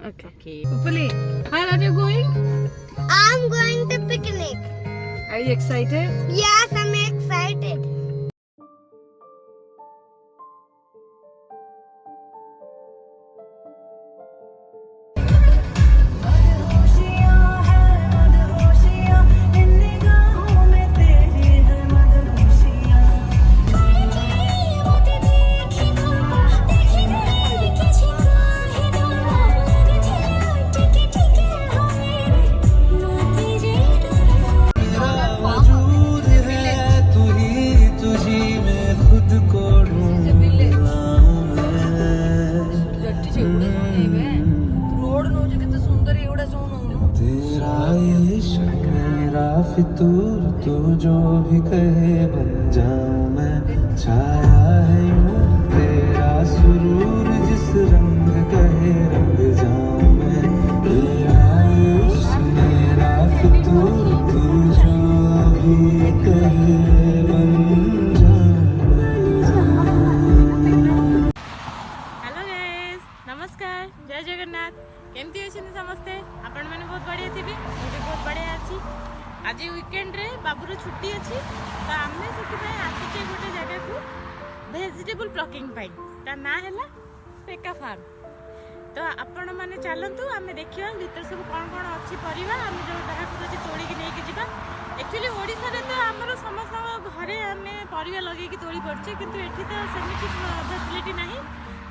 Okay. Upali, where are you going? I'm going to picnic. Are you excited? Yes, I'm excited. फितूर तू जो भी कहे बन जाऊं मैं छाया है यूं तेरा सुरूर जिस रंग कहे रंग जाऊं मैं तेरा इश्क मेरा फितूर तू जो भी कहे बन हेलो गाइस नमस्कार जय जगन्नाथ केमती अच्छे समस्ते आपण मैंने बहुत बढ़िया थी मुझे बहुत बढ़िया अच्छी आज वीकेंड रे बाबूर छुट्टी अच्छी तो आम से आसीचे गोटे जगह को भेजिटेबल प्लकिंग ता ना है पेका फार्म तो आपण मैंने चलतु आम देखा भर सब कौन कौन अच्छी परिवा आम जो जहाँ तोड़िकी नहीं जावा एक्चुअली ओडिशा रे तो आमर समस्त घरे आम परिवा लगे तोड़ी पड़े किंतु एठी तो सेमिति फैसिलिटी नहीं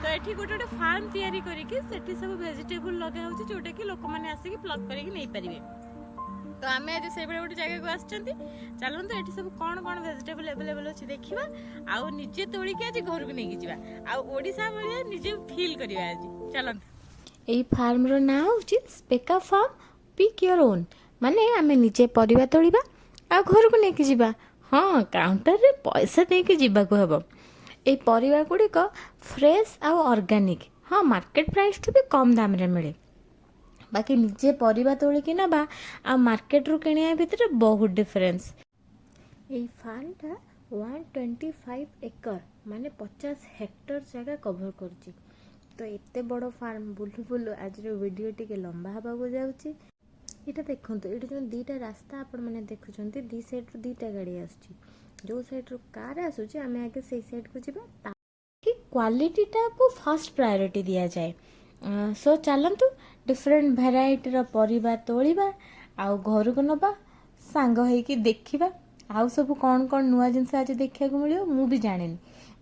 तो ये गोटे गोटे फार्म तैयारी करके सब वेजिटेबल लगा हो जोटा कि लोक मैंने आसिक प्लक करके नहीं पारे तो आम आज से गोटे जगह को आसचंती चलते ये सब कौन कौन वेजिटेबल एवेलेबल अच्छी देखा आउ निजे तोड़िकी आज घर को लेकिन जावा आड़शा भाया निजे फिल करवा आज चलते यही फार्म रो ना हूँ स्पेका फार्म पिक योर ओन माने आम निजे परिवा तोड़िबा आ घर को लेकिन जावा हाँ काउंटर रे पैसा देके जीवाक हम ये परिवा गुड़िक फ्रेश आउ ऑर्गेनिक हाँ मार्केट प्राइस टू भी कम दाम रे मिले बाकी निजे परिवा तोलिकी नबा आ मार्केट रू किनिया भितर बहुत डिफरेंस यही फार्मटा 125 एकर माने 50 हेक्टर जगह कवर कर तो एते बड़ फार्म बुलू बुलू आज वीडियो टिके लंबा हवा को जाउची इटा देखंतु एटा जो दीटा रास्ता आपण माने देखुचंती दी साइड रो दीटा गाड़ी आसुची जो साइड रो कार आसुची आमे आगे से साइड को जिबा ताकि क्वालिटी टा को फर्स्ट प्रायोरिटी दिया जाए सो चलंतु डिफरेंट वेराइटी रो परिबा तोलिबा आउ घर को नबा सांग होइकी देखिबा आउ सब कौन कौन नुआ जिनस आज देखा मिलो मु भी जाने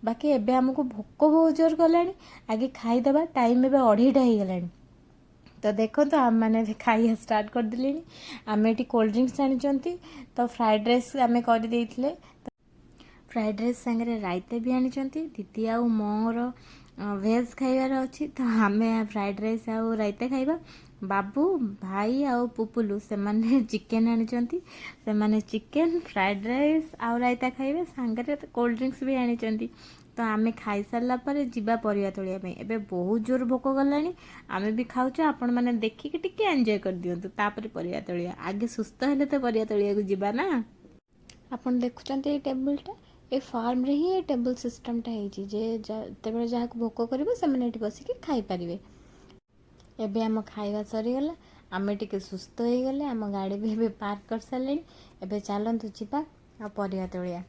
बाकी एबे हमको भोक बहुत जोर गलानी आगे खाईदबा टाइम एबे 2:30 हो गलानी तो देखो तो आम मैंने खाइया स्टार्ट कर दिले आम ये कोल्ड ड्रिंक्स आनी तो फ्राइड राइस आम कर फ्राइड राइस सांगे रायता भी आनी दीदी आउ मोर वेज खाइबार अच्छी तो आम फ्राइड राइस आउ रायता खाइबा बाबू भाई आउ पुपुलु से माने चिकेन आनी से चिकेन फ्राइड राइस आउ रायता खाइबे सांगे कोल्ड ड्रिंक्स भी आनी तो आम खाई सारा पर जीवा परिया तोलिया एबे बहुत जोर भोक गलानी आम भी खाऊचे आपण मैंने देखिक टिके एंजॉय कर दियंतु तापर परिया तोलिया आगे सुस्थ हेले तो परिया तोलिया को जीवा ना आपण देखुचंते ए टेबलटा ए फार्म रे ही टेबल सिस्टमटा हेची जे तेबे जहा को भोक करबे से माने एठी बसिके खाई परिबे एबे हम खाइबा सरी गला आम टिके सुस्थ हो गले आम गाड़ी भी एबे पार्क कर सारे एबे चलंतु जीवा आ परिया तोलिया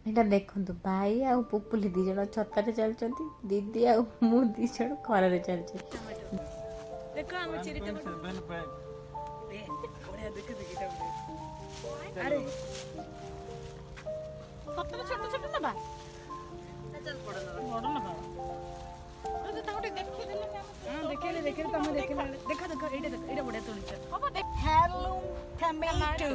एटा देखंतु भाई आ पुपुली दी जण छतारे चलचंती दीदी आ मु दी जण खरारे चलचे देखो हम चिरिटा ए बढ़िया देख अरे सतरे छोट छोट नबा चल बड़ नबा अरे ताउटे देखि देले हां देखिले तुम देखिले देखा देखा एटा बढ़िया तोलिछ बाबा देख हेलो टमेटो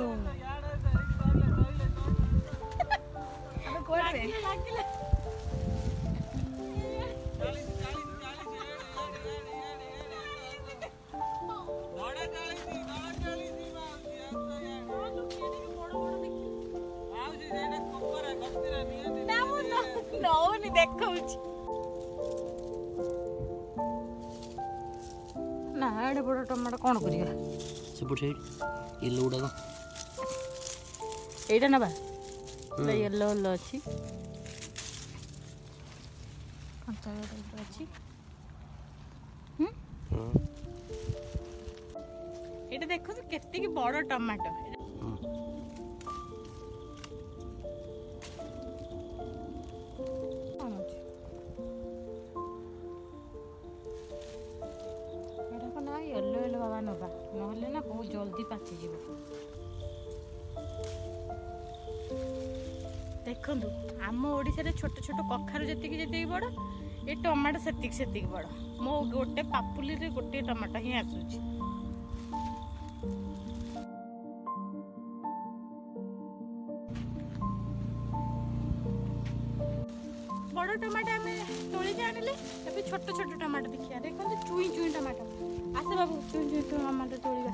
ना एडे बड़ टमाटो कौन करिया सेपट साइड येलो उडा एटा नबा येलो येलो अच्छी कंचा अच्छी ଦେଖନ୍ତୁ କେତିକି ବଡ଼ ଟମାଟୋ। ଏଟାକୁ ନା ୟେଲୋ ୟେଲୋ ବାବା ନେବା, ନହେଲେ ନା ବହୁତ ଜଲ୍ଦି ପାଚିଯିବ। ଦେଖନ୍ତୁ ଆମ ଓଡ଼ିଶାରେ ଛୋଟ ଛୋଟ କଖାରୁ ଯେତିକି ଯେତିକି ବଡ଼, ଏ ଟମାଟୋ ସେତିକି ସେତିକି ବଡ଼। ମୋ ଗୋଟେ ପାପୁଲିରେ ଗୋଟିଏ ଟମାଟୋ ହିଁ ଆସୁଛି। ବଡ଼ ଟମାଟୋ ଆମେ ତୋଳିକି ଆଣିଲେ, ଏବେ ଛୋଟ ଛୋଟ ଟମାଟୋ ଦେଖିବା। ଦେଖନ୍ତୁ ଚୁଇଁ ଚୁଇଁ ଟମାଟୋ। ଆସ ବାବୁ ଚୁଇଁ ଚୁଇଁ ଟମାଟୋ ତୋଳିବା।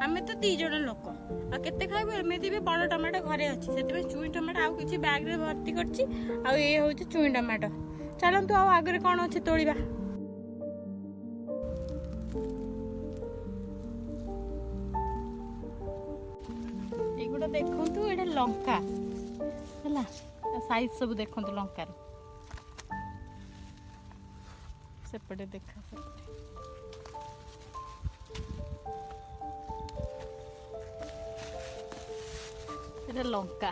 ଆମେ ତ 2 ଜଣ ଲୋକ, ଆଉ କେତେ ଖାଇବୁ? ଏମିତି ବି ବଡ଼ ଟମାଟୋ ଘରେ ଅଛି, ସେଥିପାଇଁ ଚୁଇଁ ଟମାଟୋ ଆଉ କିଛି ବ୍ୟାଗ୍ରେ ଭର୍ତ୍ତି କରିଛି। ଆଉ ଇଏ ହେଉଛି ଚୁଇଁ ଟମାଟୋ। ଚାଲନ୍ତୁ ଆଉ ଆଗରେ କ'ଣ ଅଛି ତୋଳିବା। ଏଇଗୁଡ଼ା ଦେଖନ୍ତୁ, ଏଇଟା ଲଙ୍କା ହେଲା, ସାଇଜ୍ ସବୁ ଦେଖନ୍ତୁ ଲଙ୍କାର। ସେପଟେ ଦେଖା, ସେପଟେ এটা লঙ্কা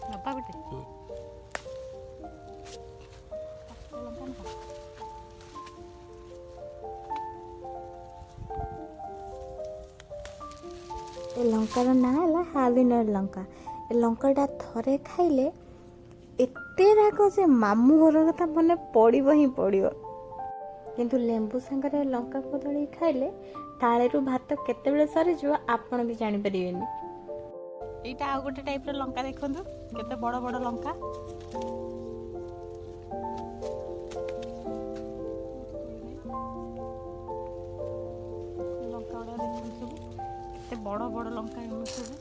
নবা গোটে লঙ্কা নবা। ଏ ଲଙ୍କାର ନାଁ ହେଲା ହାଲିନର ଲଙ୍କା। ଏ ଲଙ୍କାଟା ଥରେ ଖାଇଲେ ଏତେ ରାଗ ଯେ ମାମୁଁ ଘର କଥା ମନେ ପଡ଼ିବ ହିଁ ପଡ଼ିବ। କିନ୍ତୁ ଲେମ୍ବୁ ସାଙ୍ଗରେ ଲଙ୍କାକୁ ଦଳିକି ଖାଇଲେ ଥାଳିରୁ ଭାତ କେତେବେଳେ ସରିଯିବ ଆପଣ ବି ଜାଣିପାରିବେନି। এইটা ଆଉ ଗୋଟେ ଟାଇପ୍ର ଲଙ୍କା ଦେଖନ୍ତୁ, କେତେ ବଡ଼ ବଡ଼ ଲଙ୍କା। ଲଙ୍କା ଗୁଡ଼ା ଦେଖନ୍ତୁ ସବୁ କେତେ ବଡ଼ ବଡ଼ ଲଙ୍କା ଏମିତି ସବୁ।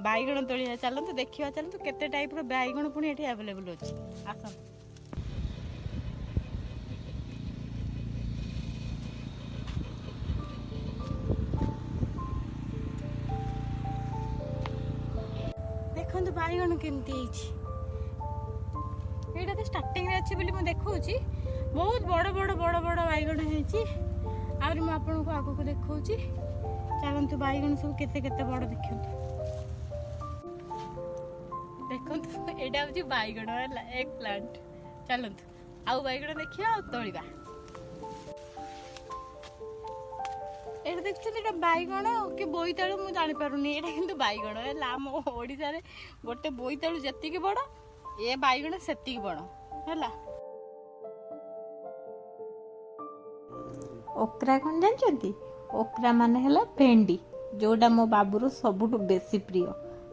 ବାଇଗଣ ତୋଳିବା ଚାଲନ୍ତୁ, ଦେଖିବା ଚାଲନ୍ତୁ କେତେ ଟାଇପ୍ର ବାଇଗଣ ପୁଣି ଏଠି ଆଭେଲେବୁଲ୍ ଅଛି। ଆସନ୍ତୁ। ଦେଖନ୍ତୁ ବାଇଗଣ କେମିତି ହେଇଛି। ଏଇଟା ତ ଷ୍ଟାର୍ଟିଂରେ ଅଛି ବୋଲି ମୁଁ ଦେଖଉଛି, ବହୁତ ବଡ଼ ବଡ଼ ବଡ଼ ବଡ଼ ବାଇଗଣ ହେଇଛି। ଆହୁରି ମୁଁ ଆପଣଙ୍କୁ ଆଗକୁ ଦେଖଉଛି। ଚାଲନ୍ତୁ ବାଇଗଣ ସବୁ କେତେ କେତେ ବଡ଼ ଦେଖନ୍ତୁ। ଦେଖନ୍ତୁ ଏଇଟା ହେଉଛି ବାଇଗଣ ହେଲା, ଏଗ୍ ପ୍ଲାଣ୍ଟ। ଚାଲନ୍ତୁ ଆଉ ବାଇଗଣ ଦେଖିବା ଆଉ ତୋଳିବା। ଏଇଟା ଦେଖୁଛନ୍ତି, ଏଇଟା ବାଇଗଣ କି ବୋଇତାଳୁ ମୁଁ ଜାଣିପାରୁନି। ଏଇଟା କିନ୍ତୁ ବାଇଗଣ ହେଲା। ଆମ ଓଡ଼ିଶାରେ ଗୋଟେ ବୋଇତାଳୁ ଯେତିକି ବଡ଼, ଏ ବାଇଗଣ ସେତିକି ବଡ଼ ହେଲା। ଓକ୍ରା କ'ଣ ଜାଣିଛନ୍ତି? ଓକ୍ରା ମାନେ ହେଲା ଭେଣ୍ଡି, ଯେଉଁଟା ମୋ ବାବୁର ସବୁଠୁ ବେଶୀ ପ୍ରିୟ।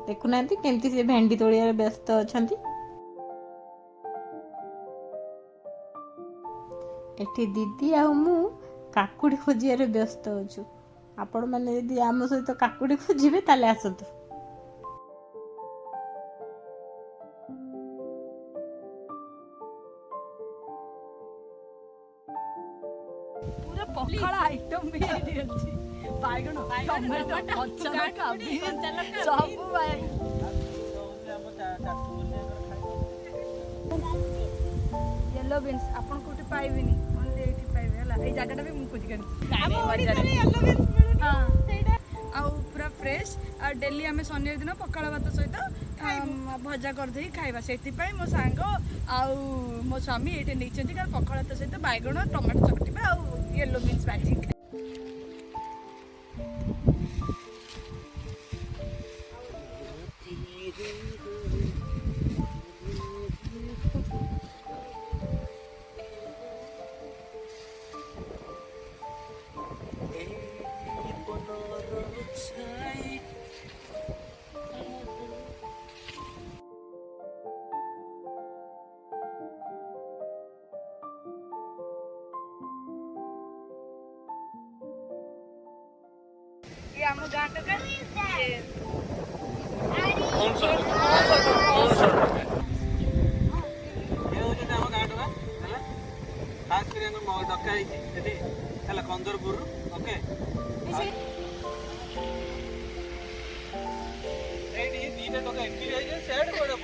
ଦେଖୁନାହାନ୍ତି କେମିତି ସେ ଭେଣ୍ଡି ତୋଳିବାରେ ବ୍ୟସ୍ତ ଅଛନ୍ତି। ଏଠି ଦିଦି ଆଉ ମୁଁ କାକୁଡ଼ି ଖୋଜିବାରେ ବ୍ୟସ୍ତ ଅଛୁ। ଆପଣମାନେ ଯଦି ଆମ ସହିତ କାକୁଡ଼ି ଖୋଜିବେ ତାହେଲେ ଆସନ୍ତୁ। ପୁରା ପଖାଳ ଆଇଟମ ବି ଏଠି ଅଛି। ବାଇଗଣ, ଟମାଟୋ, କଞ୍ଚା ଲଙ୍କା, ବିନ୍, ସବୁ ୟେଲୋ ବିନ୍ସ ଆପଣ କୋଉଠି ପାଇବେନି, ଓନ୍ଲି ଏଇଠି ପାଇବେ ହେଲା। ଏଇ ଜାଗାଟା ବି ମୁଁ ଖୋଜିକି ଆଣିଛି। ଆଉ ପୁରା ଫ୍ରେଶ। ଆଉ ଡେଲି ଆମେ ଶନିବାର ଦିନ ପଖାଳ ଭାତ ସହିତ ଭଜା କରିଦେଇ ଖାଇବା। ସେଥିପାଇଁ ମୋ ସାଙ୍ଗ ଆଉ ମୋ ସ୍ୱାମୀ ଏଇଠି ନେଇଛନ୍ତି, କାରଣ ପଖାଳ ଭାତ ସହିତ ବାଇଗଣ ଟମାଟୋ ଚକଟିବା ଆଉ ୟେଲୋ ବିନ୍ସ ଭାଜିକି। ये ଆମ ଗାଁ ଟକା ये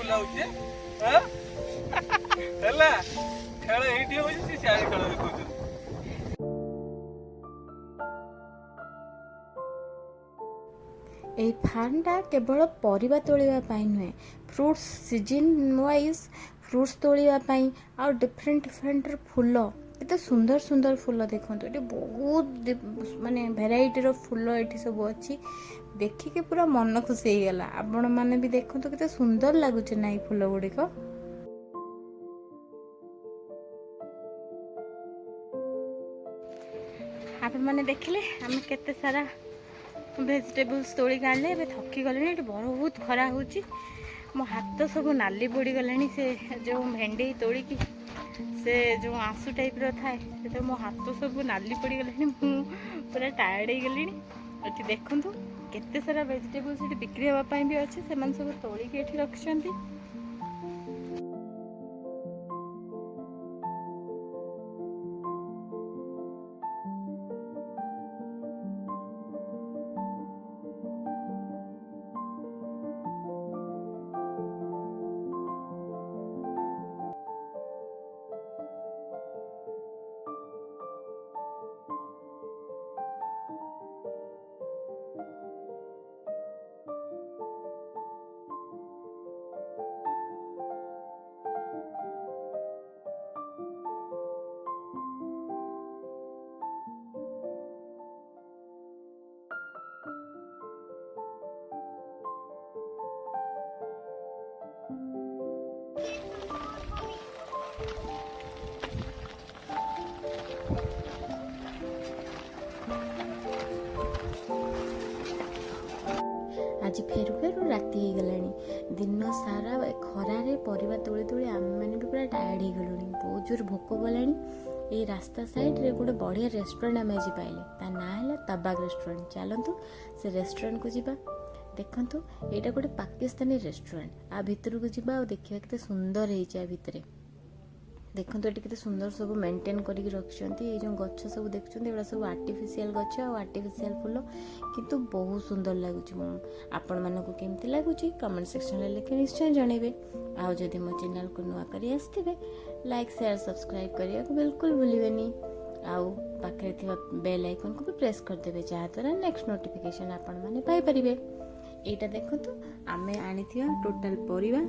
ବୁଲାଉଛି ହେଲା ଖେଳ ଏଇଠି ହଉଛି ସେ ସିଆଡେ ଖେଳ ଦେଖଉଛନ୍ତି। ଏହି ଫାର୍ମଟା କେବଳ ପରିବା ତୋଳିବା ପାଇଁ ନୁହେଁ, ଫ୍ରୁଟ୍ସ ସିଜନ୍ ୱାଇଜ୍ ଫ୍ରୁଟ୍ସ ତୋଳିବା ପାଇଁ ଆଉ ଡିଫରେଣ୍ଟର ଫୁଲ, ଏତେ ସୁନ୍ଦର ସୁନ୍ଦର ଫୁଲ ଦେଖନ୍ତୁ। ଏଠି ବହୁତ ମାନେ ଭେରାଇଟିର ଫୁଲ ଏଠି ସବୁ ଅଛି। ଦେଖିକି ପୁରା ମନ ଖୁସି ହେଇଗଲା। ଆପଣମାନେ ବି ଦେଖନ୍ତୁ କେତେ ସୁନ୍ଦର ଲାଗୁଛି ନା ଏଇ ଫୁଲ ଗୁଡ଼ିକ। ଆପଣମାନେ ଦେଖିଲେ ଆମେ କେତେ ସାରା ଭେଜିଟେବୁଲ୍ସ ତୋଳିକି ଆଣିଲେ। ଏବେ ଥକି ଗଲେଣି, ଏଠି ବହୁତ ଖରା ହେଉଛି। ମୋ ହାତ ସବୁ ନାଲି ପଡ଼ିଗଲାଣି। ସେ ଯେଉଁ ଭେଣ୍ଡି ତୋଳିକି ସେ ଯେଉଁ ଆଂଶୁ ଟାଇପ୍ର ଥାଏ, ସେଥିରେ ମୋ ହାତ ସବୁ ନାଲି ପଡ଼ିଗଲାଣି। ମୁଁ ପୁରା ଟାୟାର୍ଡ଼ ହେଇଗଲିଣି। ଏଠି ଦେଖନ୍ତୁ କେତେ ସାରା ଭେଜିଟେବୁଲ୍ସ ଏଠି ବିକ୍ରି ହେବା ପାଇଁ ବି ଅଛି। ସେମାନେ ସବୁ ତୋଳିକି ଏଠି ରଖିଛନ୍ତି। ଆଜି ଫେରୁ ଫେରୁ ରାତି ହେଇଗଲାଣି। ଦିନ ସାରା ଖରାରେ ପରିବା ତୋଳି ତୋଳି ଆମେମାନେ ବି ପୁରା ଟାୟାର୍ଡ଼ ହେଇଗଲୁଣି। ବହୁତ ଜୋର ଭୋକ କଲାଣି। ଏଇ ରାସ୍ତା ସାଇଡ଼୍ରେ ଗୋଟେ ବଢ଼ିଆ ରେଷ୍ଟୁରାଣ୍ଟ ଆମେ ଆଜି ପାଇଲେ। ତା ନାଁ ହେଲା ତବାଗ ରେଷ୍ଟୁରାଣ୍ଟ। ଚାଲନ୍ତୁ ସେ ରେଷ୍ଟୁରାଣ୍ଟକୁ ଯିବା। ଦେଖନ୍ତୁ ଏଇଟା ଗୋଟେ ପାକିସ୍ତାନୀ ରେଷ୍ଟୁରାଣ୍ଟ। ଆ ଭିତରକୁ ଯିବା ଆଉ ଦେଖିବା କେତେ ସୁନ୍ଦର ହେଇଛି। ଆ ଭିତରେ ଦେଖନ୍ତୁ ଏଠି କେତେ ସୁନ୍ଦର ସବୁ ମେଣ୍ଟେନ୍ କରିକି ରଖିଛନ୍ତି। ଏଇ ଯେଉଁ ଗଛ ସବୁ ଦେଖୁଛନ୍ତି ଏଗୁଡ଼ା ସବୁ ଆର୍ଟିଫିସିଆଲ ଗଛ ଆଉ ଆର୍ଟିଫିସିଆଲ ଫୁଲ, କିନ୍ତୁ ବହୁତ ସୁନ୍ଦର ଲାଗୁଛି। ଆପଣମାନଙ୍କୁ କେମିତି ଲାଗୁଛି କମେଣ୍ଟ ସେକ୍ସନରେ ଲେଖି ନିଶ୍ଚୟ ଜଣାଇବେ। ଆଉ ଯଦି ମୋ ଚ୍ୟାନେଲକୁ ନୂଆ କରି ଆସିଥିବେ ଲାଇକ୍ ସେୟାର ସବସ୍କ୍ରାଇବ୍ କରିବାକୁ ବିଲକୁଲ ଭୁଲିବେନି। ଆଉ ପାଖରେ ଥିବା ବେଲ୍ ଆଇକନ୍କୁ ବି ପ୍ରେସ୍ କରିଦେବେ, ଯାହାଦ୍ୱାରା ନେକ୍ସଟ ନୋଟିଫିକେସନ୍ ଆପଣମାନେ ପାଇପାରିବେ। ଏଇଟା ଦେଖନ୍ତୁ ଆମେ ଆଣିଥିବା ଟୋଟାଲ ପରିବା